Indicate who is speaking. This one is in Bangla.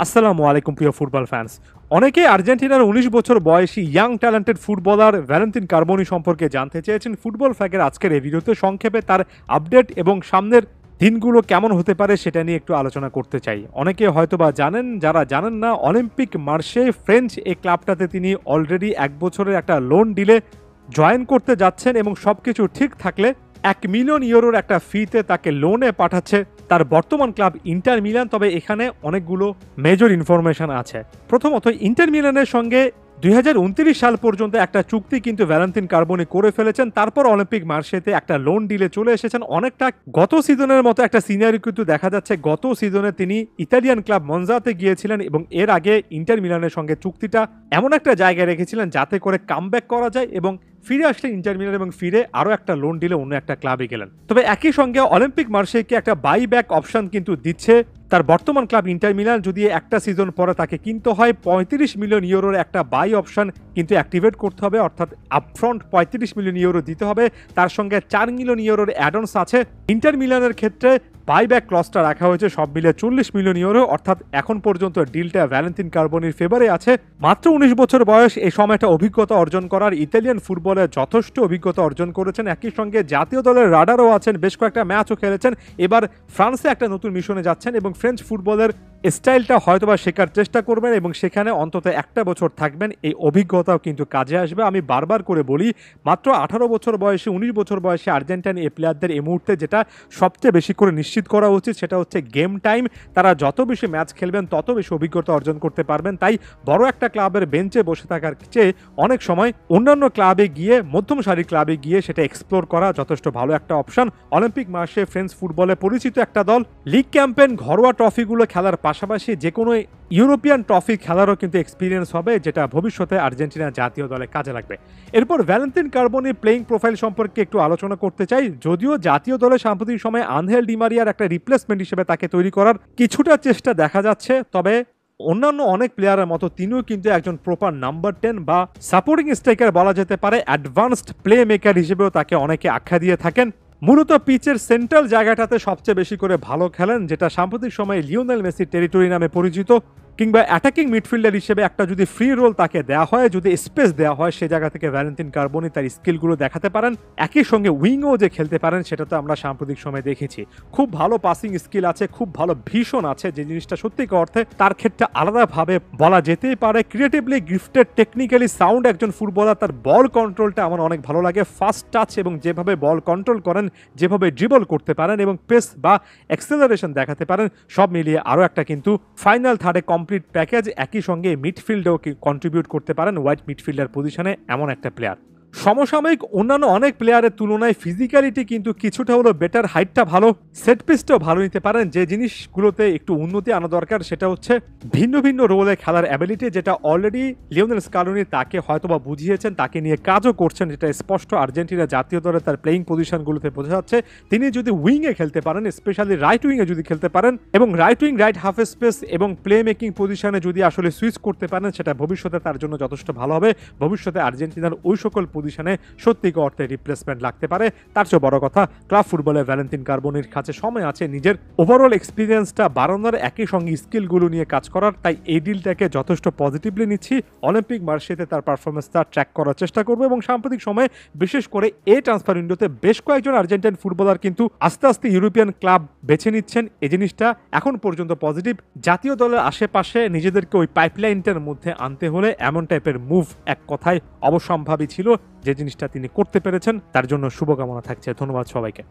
Speaker 1: আসসালামু আলাইকুম প্রিয় ফুটবল ফ্যান্স। অনেকেই আর্জেন্টিনার ১৯ বছর বয়সী young talented footballer Valentin Carboni সম্পর্কে জানতে চেয়েছেন। ফুটবল ফ্যাকের আজকের এই ভিডিওতে সংক্ষেপে তার আপডেট এবং সামনের দিনগুলো কেমন হতে পারে সেটা নিয়ে একটু আলোচনা করতে চাই। অনেকে হয়তোবা জানেন, যারা জানেন না, অলিম্পিক মার্সে ফ্রেঞ্চ এই ক্লাবটাতে তিনি অলরেডি ১ বছরের একটা লোন ডিলে জয়েন করতে যাচ্ছেন এবং সবকিছু ঠিক থাকলে ১ মিলিয়ন ইউরোর একটা ফিতে তাকে লোনে পাঠাচ্ছে তার বর্তমান ক্লাব ইন্টার মিলান। তবে এখানে অনেকগুলো মেজর ইনফরমেশন আছে। প্রথমত, ইন্টার মিলানের সঙ্গে ২০২৯ সাল পর্যন্ত একটা চুক্তি কিন্তু ভ্যালেন্তিন কার্বোনি করে ফেলেছেন। তারপর অলিম্পিক মার্সেতে একটা লোন ডিলে চলে এসেছেন। অনেকটা গত সিজনের মতো একটা সিনারি কিন্তু দেখা যাচ্ছে। গত সিজনে তিনি ইতালিয়ান ক্লাব মনজাতে গিয়েছিলেন এবং এর আগে ইন্টার মিলানের সঙ্গে চুক্তিটা এমন একটা জায়গায় রেখেছিলেন যাতে করে কামব্যাক করা যায় এবং ফিরে আসলে ইন্টার মিলান এবং ফিরে আরও একটা লোন ডিলে অন্য একটা ক্লাবে গেলেন। তবে একই সঙ্গে অলিম্পিক মার্সেকে একটা বাই ব্যাক অপশন কিন্তু দিচ্ছে তার বর্তমান ক্লাব ইন্টার মিলান। যদি একটা সিজন পরে তাকে কিনতে হয়, ৩৫ মিলিয়ন ইউরোর একটা বাই অপশন কিন্তু অ্যাক্টিভেট করতে হবে, অর্থাৎ আপফ্রন্ট ৩৫ মিলিয়ন ইউরো দিতে হবে। তার সঙ্গে ৪ মিলিয়ন ইউরোর অ্যাডন্স আছে। ইন্টার মিলানের ক্ষেত্রে বাইব্যাক ক্লজটা রাখা হয়েছে সব মিলে ৪০ মিলিয়ন ইউরো, অর্থাৎ এখন পর্যন্ত ডিলটা ভ্যালেন্তিন কার্বোনির ফেভারে আছে। মাত্র ১৯ বছর বয়স, এই সময়টা অভিজ্ঞতা অর্জন করার, ইতালিয়ান ফুটবলে যথেষ্ট অভিজ্ঞতা অর্জন করেছেন। একই সঙ্গে জাতীয় দলের রাডারও আছেন, বেশ কয়েকটা ম্যাচও খেলেছেন। এবার ফ্রান্সে একটা নতুন মিশনে যাচ্ছেন এবং ফ্রেঞ্চ ফুটবলের স্টাইলটা হয়তোবা শেখার চেষ্টা করবেন এবং সেখানে অন্তত একটা বছর থাকবেন। এই অভিজ্ঞতাও কিন্তু কাজে আসবে। আমি বারবার করে বলি, মাত্র ১৮ বছর বয়সে, ১৯ বছর বয়সে আর্জেন্টাইন এই প্লেয়ারদের এই মুহূর্তে যেটা সবচেয়ে বেশি করে নিশ্চিত করা উচিত সেটা হচ্ছে গেম টাইম। তারা যত বেশি ম্যাচ খেলবেন তত বেশি অভিজ্ঞতা অর্জন করতে পারবেন। তাই বড় একটা ক্লাবের বেঞ্চে বসে থাকার চেয়ে অনেক সময় অন্যান্য ক্লাবে গিয়ে, মধ্যম সারির ক্লাবে গিয়ে সেটা এক্সপ্লোর করা যথেষ্ট ভালো একটা অপশন। অলিম্পিক মার্সে ফ্রেঞ্চ ফুটবলে পরিচিত একটা দল। লিগ ক্যাম্পেন, ঘরোয়া ট্রফিগুলো খেলার পাশাপাশি যে কোনো ইউরোপিয়ান ট্রফি খেলারও কিন্তু এক্সপিরিয়েন্স হবে, যেটা ভবিষ্যতে আর্জেন্টিনা জাতীয় দলে কাজে লাগবে। এরপর ভ্যালেন্তিন কার্বোনির প্লেইং প্রোফাইল সম্পর্কে একটু আলোচনা করতে চাই। যদিও জাতীয় দলে সাম্প্রতিক সময়ে আনহেল ডিমারিয়ার একটা রিপ্লেসমেন্ট হিসেবে তাকে তৈরি করার কিছুটা চেষ্টা দেখা যাচ্ছে, তবে অন্যান্য অনেক প্লেয়ারের মতো তিনিও কিন্তু একজন প্রপার নাম্বার 10 বা সাপোর্টিং স্ট্রাইকার বলা যেতে পারে। অ্যাডভান্সড প্লে মেকার হিসেবেও তাকে অনেকে আখ্যা দিয়ে থাকেন। মূলত পিচের সেন্ট্রাল জায়গাটাতে সবচেয়ে বেশি করে ভালো খেলেন, যেটা সাম্প্রতিক সময়ে লিওনেল মেসির টেরিটরি নামে পরিচিত। কিংবা অ্যাটাকিং মিডফিল্ডার হিসেবে একটা যদি ফ্রি রোল তাকে দেওয়া হয়, যদি স্পেস দেওয়া হয়, সে জায়গা থেকে ভ্যালেন্তিন কার্বোনি তার স্কিলগুলো দেখাতে পারেন। একই সঙ্গে উইংও যে খেলতে পারেন সেটা তো আমরা সাম্প্রতিক সময়ে দেখেছি। খুব ভালো পাসিং স্কিল আছে, খুব ভালো ভীষণ আছে, যে জিনিসটা সত্যিকার অর্থে তার ক্ষেত্রে আলাদাভাবে বলা যেতেই পারে। ক্রিয়েটিভলি গিফটেড, টেকনিক্যালি সাউন্ড একজন ফুটবলার। তার বল কন্ট্রোলটা আমার অনেক ভালো লাগে। ফাস্ট টাচ এবং যেভাবে বল কন্ট্রোল করেন, যেভাবে ড্রিবল করতে পারেন এবং পেস বা অ্যাক্সেলারেশন দেখাতে পারেন, সব মিলিয়ে আরও একটা কিন্তু ফাইনাল থার্ডে কমপ্লিট প্যাকেজ। একই সঙ্গে মিডফিল্ডেও কন্ট্রিবিউট করতে পারেন ওয়াইড মিডফিল্ডার পজিশনে, এমন একটা প্লেয়ার। সমসাময়িক অন্যান্য অনেক প্লেয়ারের তুলনায় ফিজিক্যালিটি কিন্তু কিছুটা হলো বেটার, হাইটটা ভালো, সেট পিসটাও ভালো নিতে পারেন। যে জিনিসগুলোতে একটু উন্নতি আনা দরকার সেটা হচ্ছে ভিন্ন ভিন্ন রোলে খেলার অ্যাবিলিটি, যেটা অলরেডি লিওনেল স্কালোনি তাকে হয়তোবা বুঝিয়েছেন, তাকে নিয়ে কাজও করছেন, যেটা স্পষ্ট আর্জেন্টিনা জাতীয় দলে তার প্লেইং পজিশনগুলোতে বোঝা যাচ্ছে। তিনি যদি উইংয়ে খেলতে পারেন, স্পেশালি রাইট উইংয়ে যদি খেলতে পারেন এবং right wing, right half space এবং প্লে মেকিং পজিশনে যদি আসলে সুইচ করতে পারেন, সেটা ভবিষ্যতে তার জন্য যথেষ্ট ভালো হবে। ভবিষ্যতে আর্জেন্টিনার ওই সকল পজিশনে সত্যিকার অর্থে রিপ্লেসমেন্ট লাগতে পারে। তার চেয়ে বড় কথা, ক্লাব ফুটবলে ভ্যালেন্তিন কার্বোনির কাছে সময় আছে নিজের ওভারঅল এক্সপিরিয়েন্সটা বাড়ানোর, একই সঙ্গে স্কিলগুলো নিয়ে কাজ করার। তাই এই ডিলটাকে যথেষ্ট পজিটিভলি নিচ্ছি। অলিম্পিক মার্সেতে তার পারফরমেন্সটা ট্র্যাক করার চেষ্টা করবো এবং সাম্প্রতিক সময়ে বিশেষ করে এই ট্রান্সফার উইন্ডোতে বেশ কয়েকজন আর্জেন্টাইন ফুটবলার কিন্তু আস্তে আস্তে ইউরোপিয়ান ক্লাব বেছে নিচ্ছেন। এই জিনিসটা এখন পর্যন্ত পজিটিভ। জাতীয় দলের আশেপাশে নিজেদেরকে ওই পাইপলাইনটার মধ্যে আনতে হলে এমন টাইপের মুভ এক কথায় অবশ্যম্ভাবী ছিল। যে জিনিসটা তিনি করতে পেরেছেন, তার জন্য শুভকামনা থাকছে। ধন্যবাদ সবাইকে।